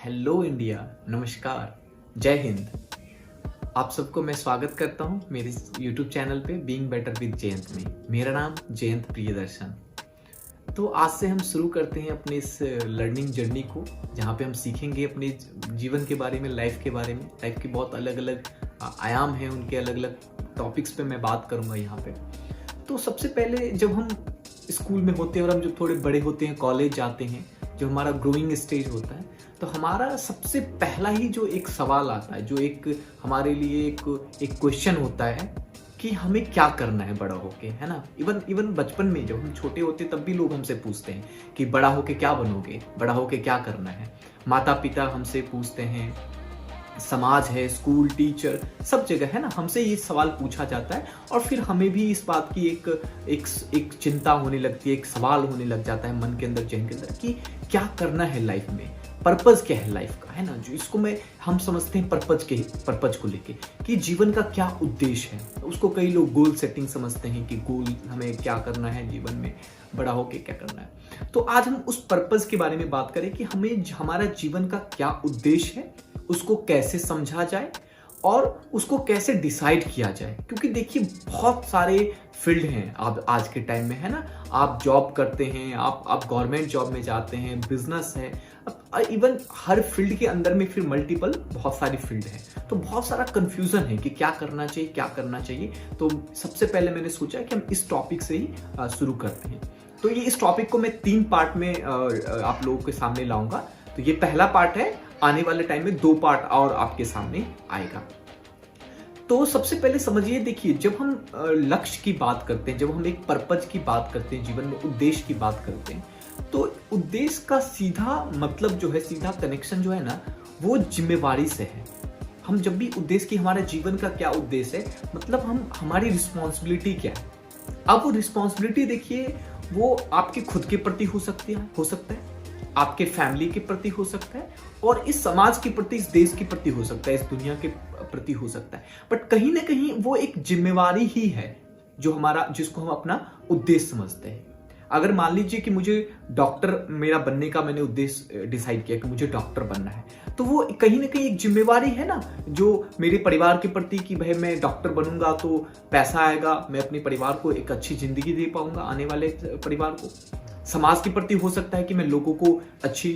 Hello India, नमस्कार, जय हिंद। आप सबको मैं स्वागत करता हूं मेरे यूट्यूब चैनल पे बीइंग बेटर विद जयंत में। मेरा नाम जयंत प्रियदर्शन। तो आज से हम शुरू करते हैं अपने इस लर्निंग जर्नी को, जहाँ पे हम सीखेंगे अपने जीवन के बारे में, लाइफ के बारे में। लाइफ के बहुत अलग अलग आयाम हैं, उनके अलग अलग टॉपिक्स पे मैं बात करूँगा यहाँ पे। तो सबसे पहले जब हम स्कूल में होते हैं और हम जब थोड़े बड़े होते हैं, कॉलेज जाते हैं, जो हमारा ग्रोइंग स्टेज होता है, तो हमारा सबसे पहला ही जो एक सवाल आता है, जो एक हमारे लिए एक क्वेश्चन होता है कि हमें क्या करना है बड़ा होके, है ना। इवन बचपन में जब हम छोटे होते तब भी लोग हमसे पूछते हैं कि बड़ा होके क्या बनोगे, बड़ा होके क्या करना है। माता पिता हमसे पूछते हैं, समाज है, स्कूल, टीचर, सब जगह, है ना, हमसे ये सवाल पूछा जाता है। और फिर हमें भी इस बात की एक चिंता होने लगती है, एक सवाल होने लग जाता है मन के अंदर, जहन के अंदर, कि क्या करना है लाइफ में, पर्पज क्या है लाइफ का, है ना। जो इसको हम समझते हैं पर्पज को लेके कि जीवन का क्या उद्देश्य है। उसको कई लोग गोल सेटिंग समझते हैं कि गोल हमें क्या करना है जीवन में, बड़ा होके क्या करना है। तो आज हम उस पर्पज के बारे में बात करें कि हमें हमारा जीवन का क्या उद्देश्य है, उसको कैसे समझा जाए और उसको कैसे डिसाइड किया जाए। क्योंकि देखिए, बहुत सारे फील्ड हैं आप आज के टाइम में, है ना। आप जॉब करते हैं, आप गवर्नमेंट जॉब में जाते हैं, बिजनेस है, इवन हर फील्ड के अंदर में फिर मल्टीपल बहुत सारी फील्ड है। तो बहुत सारा कंफ्यूजन है कि क्या करना चाहिए, क्या करना चाहिए। तो सबसे पहले मैंने सोचा कि हम इस टॉपिक से ही शुरू करते हैं। तो ये इस टॉपिक को मैं 3 पार्ट में आप लोगों के सामने लाऊंगा। तो ये पहला पार्ट है, आने वाले टाइम में 2 पार्ट और आपके सामने आएगा। तो सबसे पहले समझिए, देखिए, जब हम लक्ष्य की बात करते हैं, जब हम एक पर्पज की बात करते हैं, जीवन में उद्देश्य की बात करते हैं, तो उद्देश्य का सीधा मतलब जो है, सीधा कनेक्शन जो है ना, वो जिम्मेवारी से है। हम जब भी उद्देश्य की, हमारे जीवन का क्या उद्देश्य है, मतलब हमारी रिस्पॉन्सिबिलिटी क्या है। अब वो रिस्पॉन्सिबिलिटी देखिए, वो आपके खुद के प्रति हो सकता है, आपके फैमिली के प्रति हो सकता है, और इस समाज के प्रति, इस देश के प्रति हो सकता है, इस दुनिया के प्रति हो सकता है। बट कहीं ना कहीं वो एक जिम्मेवारी ही है जिसको हम अपना उद्देश्य समझते हैं। अगर मान लीजिए कि मुझे डॉक्टर मेरा बनने का मैंने उद्देश्य डिसाइड किया कि मुझे डॉक्टर बनना है, तो वो कहीं ना कहीं एक जिम्मेवारी है ना, जो मेरे परिवार के प्रति, कि भाई मैं डॉक्टर बनूंगा तो पैसा आएगा, मैं अपने परिवार को एक अच्छी जिंदगी दे पाऊंगा, आने वाले परिवार को। समाज के प्रति हो सकता है कि मैं लोगों को अच्छी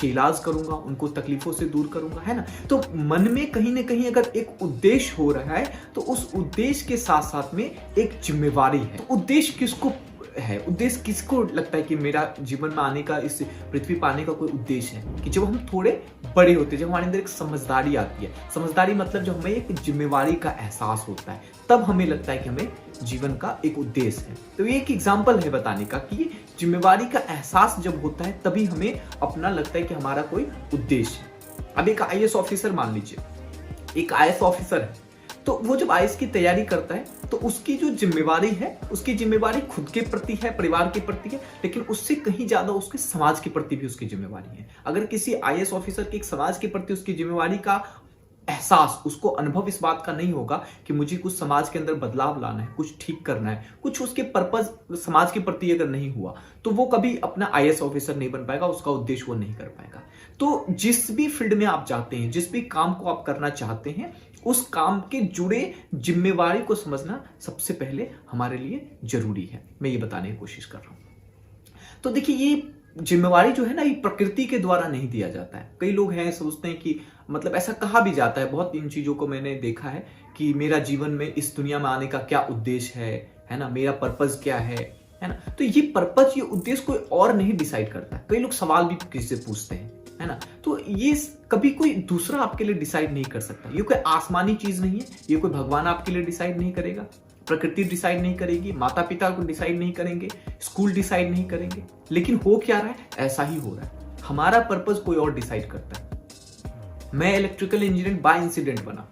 इलाज करूंगा, उनको तकलीफों से दूर करूंगा, है ना। तो मन में कहीं ना कहीं अगर एक उद्देश्य हो रहा है, तो उस उद्देश्य के साथ साथ में एक जिम्मेवारी है। तो उद्देश्य किसको है, उद्देश्य किसको लगता है कि मेरा जीवन में आने का, इस पृथ्वी पर आने का कोई उद्देश्य है, कि जब हम थोड़े बड़े होते हैं, जब हमारे अंदर एक समझदारी आती है। समझदारी मतलब जब हमें एक जिम्मेवारी का एहसास होता है, तब हमें लगता है कि हमें जीवन का एक उद्देश्य है। तो ये एक एग्जाम्पल है बताने का कि जिम्मेवारी का एहसास जब होता है, तभी हमें अपना लगता है कि हमारा कोई उद्देश्य है। अब एक आईएएस ऑफिसर मान लीजिए, एक आईएएस ऑफिसर है, तो वो जब आईएएस की तैयारी करता है, तो उसकी जो जिम्मेवारी है, उसकी जिम्मेवारी खुद के प्रति है, परिवार के प्रति है, लेकिन उससे कहीं ज्यादा उसके समाज के प्रति भी उसकी जिम्मेवारी है। अगर किसी आईएएस ऑफिसर की एक समाज के प्रति उसकी जिम्मेवारी का एहसास, उसको अनुभव इस बात का नहीं होगा कि मुझे कुछ समाज के अंदर बदलाव लाना है, कुछ ठीक करना है, कुछ उसके पर्पज समाज के प्रति अगर नहीं हुआ, तो वो कभी अपना आईएएस ऑफिसर नहीं बन पाएगा, उसका उद्देश्य वो नहीं कर पाएगा। तो जिस भी फील्ड में आप जाते हैं, जिस भी काम को आप करना चाहते हैं, उस काम के जुड़े जिम्मेवारी को समझना सबसे पहले हमारे लिए जरूरी है। मैं ये बताने की कोशिश कर रहा हूं। तो देखिए, ये जिम्मेवारी जो है ना, ये प्रकृति के द्वारा नहीं दिया जाता है। कई लोग हैं सोचते हैं कि, मतलब ऐसा कहा भी जाता है, बहुत इन चीजों को मैंने देखा है कि मेरा जीवन में इस दुनिया में आने का क्या उद्देश्य है ना, मेरा पर्पज क्या है ना। तो ये पर्पज, ये उद्देश्य कोई और नहीं डिसाइड करता। कई लोग सवाल भी किसी से पूछते हैं, है ना। तो ये कभी कोई दूसरा आपके लिए डिसाइड नहीं कर सकता। ये कोई आसमानी चीज नहीं है, ये कोई भगवान आपके लिए डिसाइड नहीं करेगा, प्रकृति डिसाइड नहीं करेगी, माता पिता को डिसाइड नहीं करेंगे, स्कूल डिसाइड नहीं करेंगे। लेकिन हो क्या रहा है, ऐसा ही हो रहा है। हमारा पर्पज कोई और डिसाइड करता है। मैं इलेक्ट्रिकल इंजीनियर बाय इंसिडेंट बना,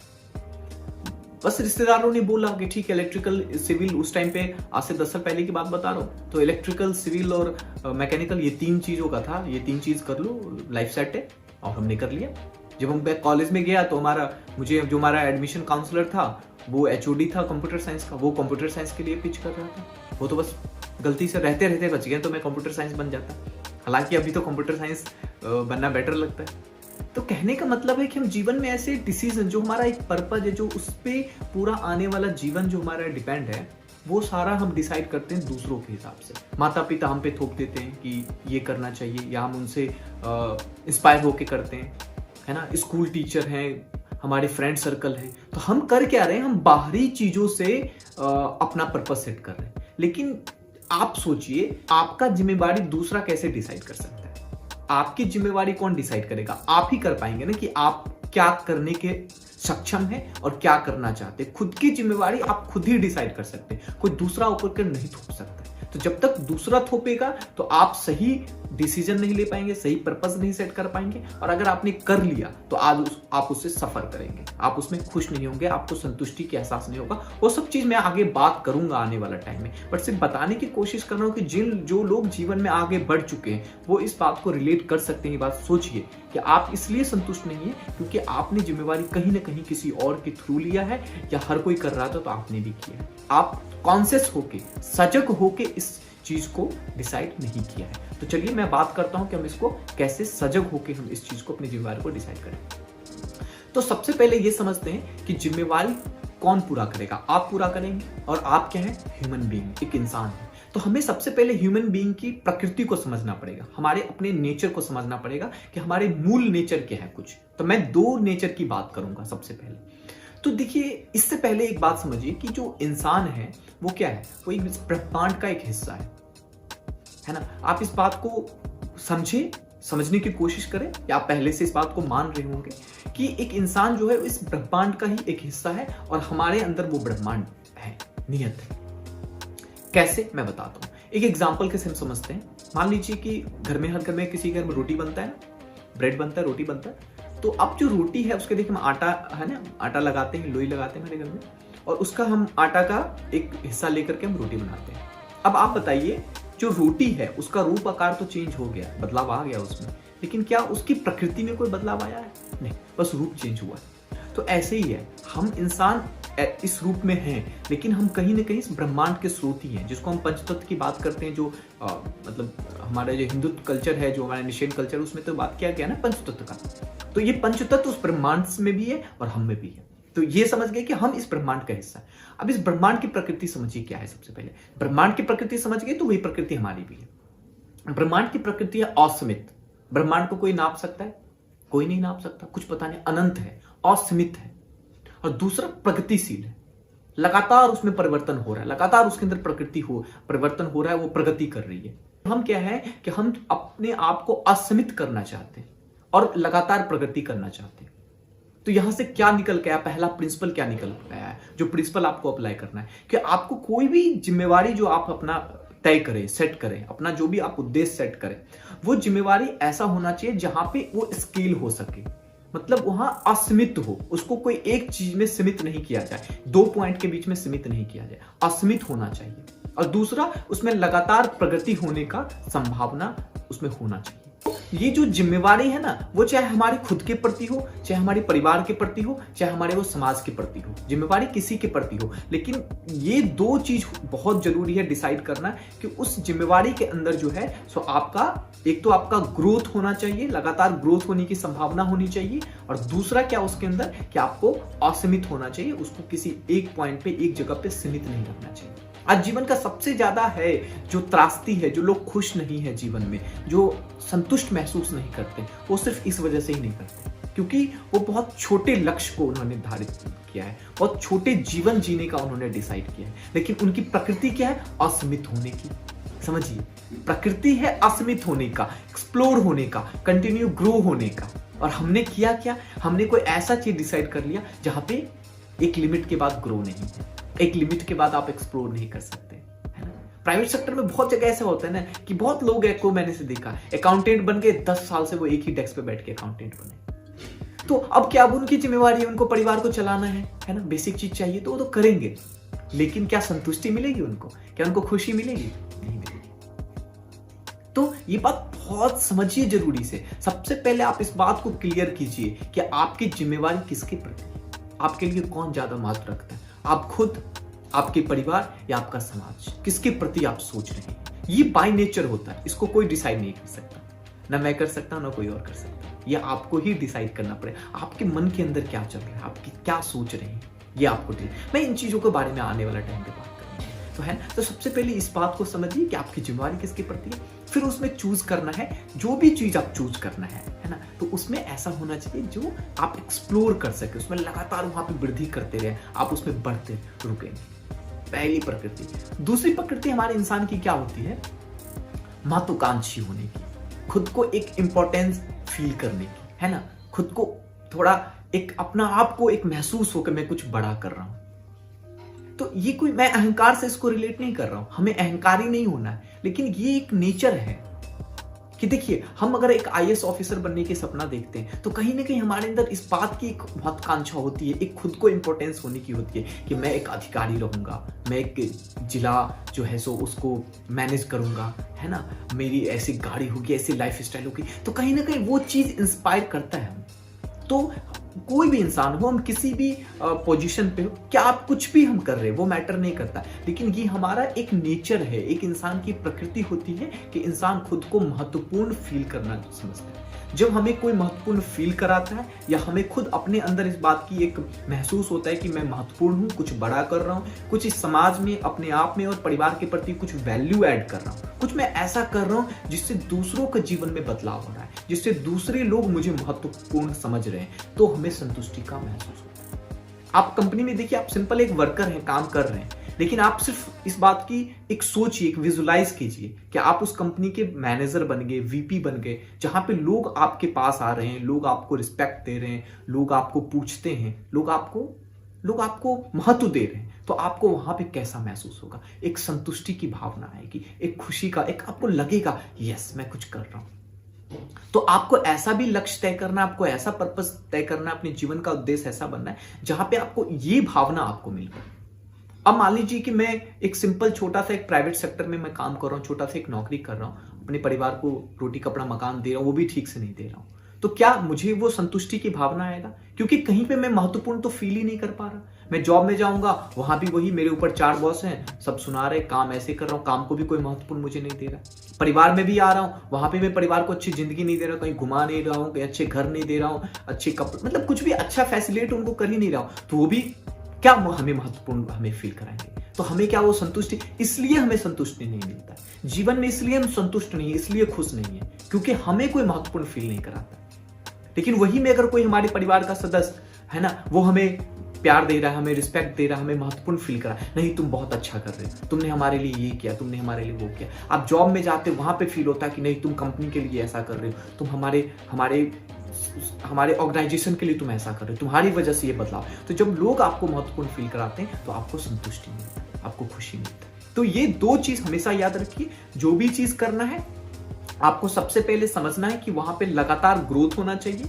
बस रिश्तेदारों ने बोला कि ठीक है, इलेक्ट्रिकल सिविल, उस टाइम पे आज से 10 साल पहले की बात बता रहा हूँ, तो इलेक्ट्रिकल सिविल और मैकेनिकल, ये 3 चीजों का था, ये 3 चीज कर लो, लाइफ सेट है। और हमने कर लिया। जब हम कॉलेज में गया, तो हमारा एडमिशन काउंसलर था, वो एचओडी था कंप्यूटर साइंस का, वो कंप्यूटर साइंस के लिए पिच कर रहा था। वो तो बस गलती से रहते रहते बच गया, तो मैं कंप्यूटर साइंस बन जाता। हालांकि अभी तो कंप्यूटर साइंस बनना बेटर लगता है। तो कहने का मतलब है कि हम जीवन में ऐसे डिसीजन, जो हमारा एक पर्पज है, जो उस पे पूरा आने वाला जीवन जो हमारा डिपेंड है, वो सारा हम डिसाइड करते हैं दूसरों के हिसाब से। माता पिता हम पे थोप देते हैं कि ये करना चाहिए, या हम उनसे इंस्पायर होके करते हैं, है ना। स्कूल टीचर हैं, हमारे फ्रेंड सर्कल है, तो हम कर क्या रहे हैं, हम बाहरी चीजों से अपना पर्पस सेट कर रहे हैं। लेकिन आप सोचिए, आपका जिम्मेवारी दूसरा कैसे डिसाइड कर सकता है? आपकी जिम्मेवारी कौन डिसाइड करेगा? आप ही कर पाएंगे ना कि आप क्या करने के सक्षम है और क्या करना चाहते हैं। खुद की जिम्मेवारी आप खुद ही डिसाइड कर सकते हैं, कोई दूसरा ऊपर कर नहीं थोप सकता। तो जब तक दूसरा थोपेगा तो आप सही डिसीजन नहीं ले पाएंगे, सही पर्पस नहीं सेट कर पाएंगे, और अगर आपने कर लिया तो आज आप उससे सफर करेंगे, आप उसमें खुश नहीं होंगे, आपको संतुष्टि का एहसास नहीं होगा। वो सब चीज मैं आगे बात करूंगा आने वाला टाइम में, बट सिर्फ बताने की कोशिश कर रहा हूं कि जो लोग जीवन में आगे बढ़ चुके हैं वो इस बात को रिलेट कर सकते हैं। ये बात सोचिए कि आप इसलिए संतुष्ट नहीं है क्योंकि आपने जिम्मेवारी कहीं ना कहीं किसी और के थ्रू लिया है, या हर कोई कर रहा था तो आपने भी किया है। आप कॉन्शियस होके, सजग होके इस चीज को डिसाइड नहीं किया है। तो चलिए मैं बात करता हूं कि हम इसको कैसे सजग होके हम इस चीज को, अपनी जिम्मेवारी को डिसाइड करें। तो सबसे पहले ये समझते हैं कि जिम्मेवारी कौन पूरा करेगा? आप पूरा करेंगे, और आप क्या है? ह्यूमन बीइंग, एक इंसान है। तो हमें सबसे पहले ह्यूमन बीइंग की प्रकृति को समझना पड़ेगा, हमारे अपने नेचर को समझना पड़ेगा कि हमारे मूल नेचर क्या है कुछ। तो मैं 2 नेचर की बात करूंगा सबसे पहले। तो देखिए, इससे पहले एक बात समझिए कि जो इंसान है वो क्या है? वो एक ब्रह्मांड का एक हिस्सा है ना। आप इस बात को समझने की कोशिश करें, या आप पहले से इस बात को मान रहे होंगे कि एक इंसान जो है इस ब्रह्मांड का ही एक हिस्सा है, और हमारे अंदर वो ब्रह्मांड है, नियत है। कैसे? मैं बताता हूं। एक एग्जाम्पल के से हम समझते हैं। मान लीजिए कि हर घर में किसी घर में रोटी बनता है ना, ब्रेड बनता है, रोटी बनता है। तो अब जो रोटी है उसके देखिए, हम आटा है ना, आटा लगाते हैं, लोई लगाते हैं मेरे घर में, और उसका हम आटा का एक हिस्सा लेकर के हम रोटी बनाते हैं। अब आप बताइए, जो रोटी है उसका रूप आकार तो चेंज हो गया, बदलाव आ गया उसमें, लेकिन क्या उसकी प्रकृति में कोई बदलाव आया है? नहीं, बस रूप चेंज हुआ है। तो ऐसे ही है, हम इंसान इस रूप में हैं, लेकिन हम कहीं ना कहीं इस ब्रह्मांड के स्रोत ही हैं, जिसको हम पंचतत्व की बात करते हैं। जो मतलब हमारा जो हिंदू कल्चर है, जो हमारा एशियन कल्चर, उसमें तो बात किया गया ना पंचतत्व का। तो ये पंचतत्व उस ब्रह्मांड में भी है और हम में भी है। तो ये समझ गए कि हम इस ब्रह्मांड का हिस्सा है। अब इस ब्रह्मांड की प्रकृति समझिए क्या है। सबसे पहले ब्रह्मांड की प्रकृति समझ गए तो वही प्रकृति हमारी भी है। ब्रह्मांड की प्रकृति है असीमित। ब्रह्मांड को कोई नाप सकता है? कोई नहीं नाप सकता, कुछ पता नहीं, अनंत है, असीमित है। और दूसरा प्रगतिशील है, लगातार उसमें परिवर्तन हो रहा है, लगातार उसके अंदर परिवर्तन हो रहा है, वो प्रगति कर रही है। हम क्या है कि हम अपने आप को असीमित करना चाहते हैं और लगातार प्रगति करना चाहते हैं। तो यहां से क्या निकल के आया? पहला प्रिंसिपल क्या निकल के आया है, जो प्रिंसिपल आपको अप्लाई करना है कि आपको कोई भी जिम्मेवारी जो आप अपना तय करें, सेट करें, अपना जो भी आप उद्देश्य सेट करें, वो जिम्मेवारी ऐसा होना चाहिए जहां पे वो स्केल हो सके, मतलब वहां असीमित हो, उसको कोई एक चीज में सीमित नहीं किया जाए, 2 पॉइंट के बीच में सीमित नहीं किया जाए, असीमित होना चाहिए। और दूसरा, उसमें लगातार प्रगति होने का संभावना उसमें होना चाहिए। ये जो जिम्मेवारी है ना, वो चाहे हमारे खुद के प्रति हो, चाहे हमारे परिवार के प्रति हो, चाहे हमारे वो समाज के प्रति हो, जिम्मेवारी किसी के प्रति हो, लेकिन ये 2 चीज बहुत जरूरी है डिसाइड करना कि उस जिम्मेवारी के अंदर जो है सो आपका, एक तो आपका ग्रोथ होना चाहिए, लगातार ग्रोथ होने की संभावना होनी चाहिए, और दूसरा क्या उसके अंदर कि आपको असीमित होना चाहिए, उसको किसी एक पॉइंट पे, एक जगह पे सीमित नहीं रखना चाहिए। आज जीवन का सबसे ज्यादा है जो त्रासदी है, जो लोग खुश नहीं है जीवन में, जो संतुष्ट महसूस नहीं करते, वो सिर्फ इस वजह से ही नहीं करते क्योंकि वो बहुत छोटे लक्ष्य को उन्होंने निर्धारित किया है, बहुत छोटे जीवन जीने का उन्होंने डिसाइड किया है, लेकिन उनकी प्रकृति क्या है? असीमित होने की। समझिए, प्रकृति है असीमित होने का, एक्सप्लोर होने का, कंटिन्यू ग्रो होने का। और हमने किया क्या? हमने कोई ऐसा चीज डिसाइड कर लिया जहां पे एक लिमिट के बाद ग्रो नहीं है, एक लिमिट के बाद आप एक्सप्लोर नहीं कर सकते, है ना। प्राइवेट सेक्टर में बहुत जगह ऐसा होता है ना कि बहुत लोग हैं को मैंने से देखा, अकाउंटेंट बन गए, 10 साल से वो एक ही डेस्क पे बैठ के अकाउंटेंट बने। तो अब क्या, अब उनकी जिम्मेवारी है, उनको परिवार को चलाना है ना, बेसिक चीज चाहिए तो वो तो करेंगे, लेकिन क्या संतुष्टि मिलेगी उनको? क्या उनको खुशी मिलेगी? नहीं मिलेगी। तो ये बात बहुत समझिए जरूरी से। सबसे पहले आप इस बात को क्लियर कीजिए कि आपकी जिम्मेवारी किसके प्रति है, आपके लिए कौन ज्यादा महत्व रखता है, आप खुद, आपके परिवार या आपका समाज, किसके प्रति आप सोच रहे हैं। ये बाय नेचर होता है, इसको कोई डिसाइड नहीं कर सकता, ना मैं कर सकता ना कोई और कर सकता। ये आपको ही डिसाइड करना पड़ेगा। आपके मन के अंदर क्या चल रहा है, आपकी क्या सोच रहे हैं, ये आपको मैं इन चीज़ों के बारे में आने वाला टाइम पे बात करूँगा। तो है ना, तो सबसे पहले इस बात को समझिए कि आपकी जिम्मेवारी किसके प्रति है। फिर उसमें चूज करना है, जो भी चीज आप चूज करना है ना, तो उसमें ऐसा होना चाहिए जो आप एक्सप्लोर कर सके, उसमें लगातार वहां पे वृद्धि करते रहे, आप उसमें बढ़ते रुके। पहली प्रकृति। दूसरी प्रकृति हमारे इंसान की क्या होती है, महत्वाकांक्षी होने की, खुद को एक इंपॉर्टेंस फील करने की, है ना, खुद को थोड़ा एक अपना आप को एक महसूस हो कि मैं कुछ बड़ा कर रहा हूं। तो ये कोई, मैं अहंकार से इसको रिलेट नहीं कर रहा हूं, हमें अहंकारी नहीं होना है, लेकिन ये एक नेचर है कि देखिए, हम अगर एक आईएएस ऑफिसर बनने की सपना देखते हैं तो कहीं ना कहीं हमारे अंदर इस बात की एक महत्वाकांक्षा होती है, एक खुद को इंपॉर्टेंस होने की होती है कि मैं एक अधिकारी रहूंगा, मैं एक जिला जो है सो उसको मैनेज करूंगा, है ना, मेरी ऐसी गाड़ी होगी, ऐसी लाइफ स्टाइल होगी। तो कहीं ना कहीं वो चीज इंस्पायर करता है हम। तो कोई भी इंसान हो, हम किसी भी पोजीशन पे हो, क्या आप कुछ भी हम कर रहे हैं वो मैटर नहीं करता, लेकिन ये हमारा एक नेचर है, एक इंसान की प्रकृति होती है कि इंसान खुद को महत्वपूर्ण फील करना समझता है। जब हमें कोई महत्वपूर्ण फील कराता है या हमें खुद अपने अंदर इस बात की एक महसूस होता है कि मैं महत्वपूर्ण हूँ, कुछ बड़ा कर रहा हूँ, कुछ इस समाज में, अपने आप में और परिवार के प्रति कुछ वैल्यू ऐड कर रहा हूँ, कुछ मैं ऐसा कर रहा हूँ जिससे दूसरों के जीवन में बदलाव हो रहा है, जिससे दूसरे लोग मुझे महत्वपूर्ण समझ रहे हैं, तो हमें संतुष्टि का महसूस होता है। आप कंपनी में देखिए, आप सिंपल एक वर्कर हैं, काम कर रहे हैं, लेकिन आप सिर्फ इस बात की एक सोचिए, एक विजुलाइज कीजिए कि आप उस कंपनी के मैनेजर बन गए, वीपी बन गए, जहां पे लोग आपके पास आ रहे हैं, लोग आपको रिस्पेक्ट दे रहे हैं, लोग आपको पूछते हैं, लोग आपको महत्व दे रहे हैं, तो आपको वहां पे कैसा महसूस होगा, एक संतुष्टि की भावना आएगी, एक खुशी का, एक आपको लगेगा यस मैं कुछ कर रहा हूं। तो आपको ऐसा भी लक्ष्य तय करना, आपको ऐसा पर्पस तय करना, अपने जीवन का उद्देश्य ऐसा बनना है जहां पे आपको ये भावना आपको मिल पाए। अब मान लीजिए कि मैं एक सिंपल छोटा सा एक प्राइवेट सेक्टर में मैं काम कर रहा हूँ, छोटा सा एक नौकरी कर रहा हूँ, अपने परिवार को रोटी कपड़ा मकान दे रहा हूँ, वो भी ठीक से नहीं दे रहा हूँ, तो क्या मुझे वो संतुष्टि की भावना आएगा? क्योंकि कहीं पे मैं महत्वपूर्ण तो फील ही नहीं कर पा रहा। मैं जॉब में जाऊंगा, वहां भी वही, मेरे ऊपर 4 बॉस हैं, सब सुना रहे, काम ऐसे कर रहा हूँ, काम को भी कोई महत्वपूर्ण मुझे नहीं दे रहा। परिवार में भी आ रहा हूँ, वहां पे मैं परिवार को अच्छी जिंदगी नहीं दे रहा, कहीं घुमा नहीं रहा हूँ, कहीं अच्छे घर नहीं दे रहा हूँ, अच्छे कपड़े, मतलब कुछ भी अच्छा फैसिलिट उनको कर ही नहीं रहा हूँ, तो वो भी क्या हमें महत्वपूर्ण हमें फील कराएंगे? तो हमें क्या वो संतुष्टि, इसलिए हमें संतुष्टि नहीं मिलता जीवन में, इसलिए हम संतुष्ट नहीं है, इसलिए खुश नहीं है क्योंकि हमें कोई महत्वपूर्ण फील नहीं कराता। लेकिन वही में अगर कोई हमारे परिवार का सदस्य है ना, वो हमें प्यार दे रहा है, हमें रिस्पेक्ट दे रहा है, हमें महत्वपूर्ण फील करा, नहीं तुम बहुत अच्छा कर रहे हो, तुमने हमारे लिए ये किया, तुमने हमारे लिए वो किया। आप जॉब में जाते हो, वहां पे फील होता है कि नहीं तुम कंपनी के लिए ऐसा कर रहे हो, तुम हमारे ऑर्गेनाइजेशन के लिए तुम ऐसा कर रहे हो, तुम्हारी वजह से ये बदलाव। तो जब लोग आपको महत्वपूर्ण फील कराते हैं तो आपको संतुष्टि मिलती है, आपको खुशी मिलती है। तो ये 2 चीज हमेशा याद रखिए, जो भी चीज करना है आपको सबसे पहले समझना है कि वहां पे लगातार ग्रोथ होना चाहिए,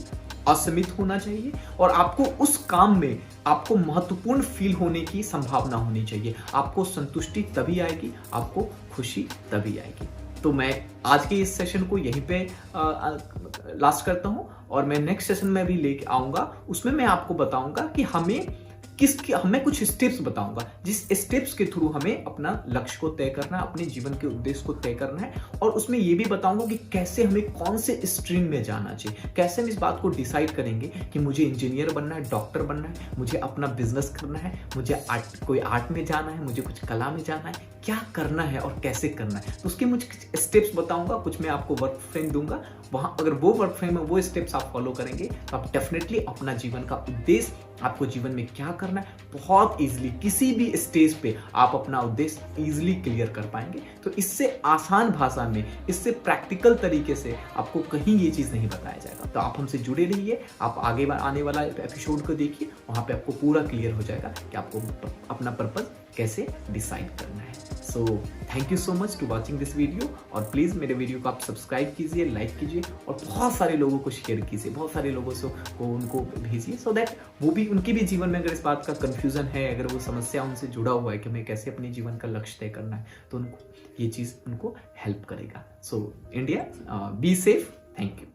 असीमित होना चाहिए, और आपको उस काम में आपको महत्वपूर्ण फील होने की संभावना होनी चाहिए। आपको संतुष्टि तभी आएगी, आपको खुशी तभी आएगी। तो मैं आज के इस सेशन को यहीं पे लास्ट करता हूं, और मैं नेक्स्ट सेशन में भी लेके आऊंगा, उसमें मैं आपको बताऊंगा कि हमें कुछ स्टेप्स बताऊंगा, जिस स्टेप्स के थ्रू हमें अपना लक्ष्य को तय करना है, अपने जीवन के उद्देश्य को तय करना है, और उसमें यह भी बताऊंगा कि कैसे हमें कौन से स्ट्रीम में जाना चाहिए, कैसे हम इस बात को डिसाइड करेंगे कि मुझे इंजीनियर बनना है, डॉक्टर बनना है, मुझे अपना बिजनेस करना है, मुझे कोई आर्ट में जाना है, मुझे कुछ कला में जाना है, क्या करना है और कैसे करना है। तो उसके मुझे कुछ स्टेप्स बताऊंगा, कुछ मैं आपको वर्क फ्रेम दूंगा, वहां अगर वो वर्क फ्रेम है, वो स्टेप्स आप फॉलो करेंगे तो आप डेफिनेटली अपना जीवन का उद्देश्य, आपको जीवन में क्या करना है, बहुत इजीली किसी भी स्टेज पे आप अपना उद्देश्य इजीली क्लियर कर पाएंगे। तो इससे आसान भाषा में, इससे प्रैक्टिकल तरीके से आपको कहीं ये चीज नहीं बताया जाएगा। तो आप हमसे जुड़े रहिए, आप आगे आने वाला एपिसोड को देखिए, वहां पे आपको पूरा क्लियर हो जाएगा कि आपको अपना पर्पस कैसे डिसाइड करना है। So thank you so much to watching this video, और प्लीज मेरे वीडियो को आप सब्सक्राइब कीजिए, लाइक कीजिए, और बहुत सारे लोगों को शेयर कीजिए, बहुत सारे लोगों को उनको भेजिए, सो दैट वो भी, उनके भी जीवन में अगर इस बात का कंफ्यूजन है, अगर वो समस्या उनसे जुड़ा हुआ है कि हमें कैसे अपने जीवन का लक्ष्य तय करना है, तो उनको ये चीज उनको हेल्प करेगा। So India, be safe, thank you.